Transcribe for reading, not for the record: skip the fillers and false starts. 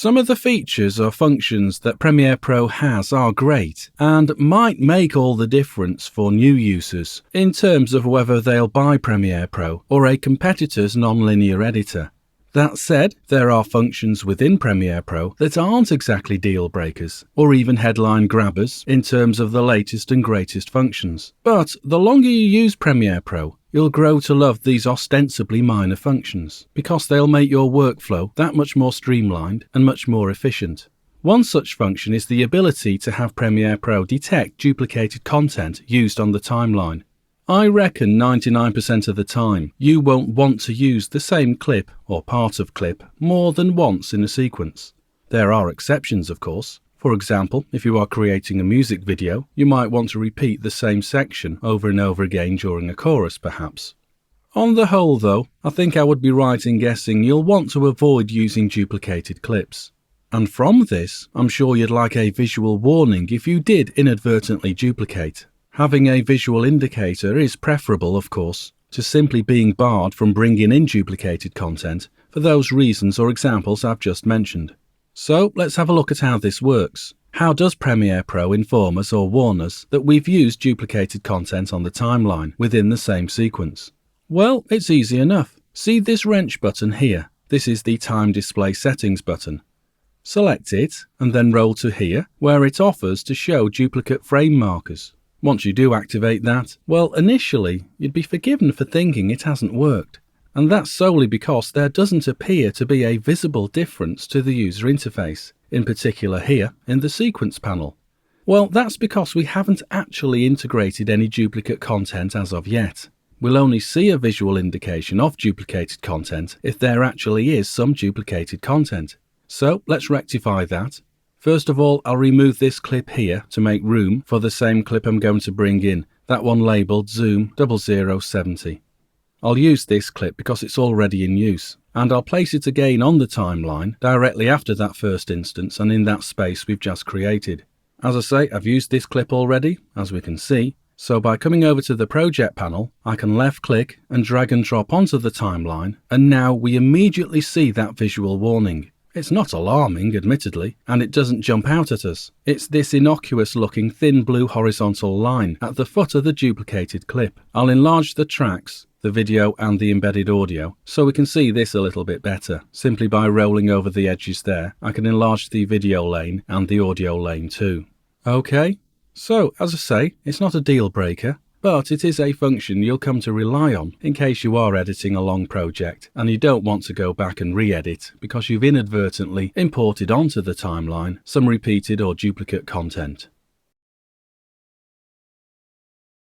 Some of the features or functions that Premiere Pro has are great and might make all the difference for new users in terms of whether they'll buy Premiere Pro or a competitor's non-linear editor. That said, there are functions within Premiere Pro that aren't exactly deal breakers or even headline grabbers in terms of the latest and greatest functions. But the longer you use Premiere Pro, you'll grow to love these ostensibly minor functions because they'll make your workflow that much more streamlined and much more efficient. One such function is the ability to have Premiere Pro detect duplicated content used on the timeline. I reckon 99% of the time you won't want to use the same clip or part of clip more than once in a sequence. There are exceptions, of course. For example, if you are creating a music video, you might want to repeat the same section over and over again during a chorus, perhaps. On the whole, though, I think I would be right in guessing you'll want to avoid using duplicated clips. And from this, I'm sure you'd like a visual warning if you did inadvertently duplicate. Having a visual indicator is preferable, of course, to simply being barred from bringing in duplicated content for those reasons or examples I've just mentioned. So let's have a look at how this works. How does Premiere Pro inform us or warn us that we've used duplicated content on the timeline within the same sequence? Well, it's easy enough. See this wrench button here? This is the Time Display Settings button. Select it and then roll to here, where it offers to show duplicate frame markers. Once you do activate that, well, initially, you'd be forgiven for thinking it hasn't worked. And that's solely because there doesn't appear to be a visible difference to the user interface, in particular here in the sequence panel. Well, that's because we haven't actually integrated any duplicate content as of yet. We'll only see a visual indication of duplicated content if there actually is some duplicated content. So let's rectify that. First of all, I'll remove this clip here to make room for the same clip I'm going to bring in, that one labelled Zoom 0070. I'll use this clip because it's already in use, and I'll place it again on the timeline directly after that first instance and in that space we've just created. As I say, I've used this clip already, as we can see, so by coming over to the project panel, I can left click and drag and drop onto the timeline, and now we immediately see that visual warning. It's not alarming, admittedly, and it doesn't jump out at us. It's this innocuous-looking thin blue horizontal line at the foot of the duplicated clip. I'll enlarge the tracks, the video and the embedded audio, so we can see this a little bit better. Simply by rolling over the edges there, I can enlarge the video lane and the audio lane too. Okay, so as I say, it's not a deal breaker, but it is a function you'll come to rely on in case you are editing a long project and you don't want to go back and re-edit because you've inadvertently imported onto the timeline some repeated or duplicate content.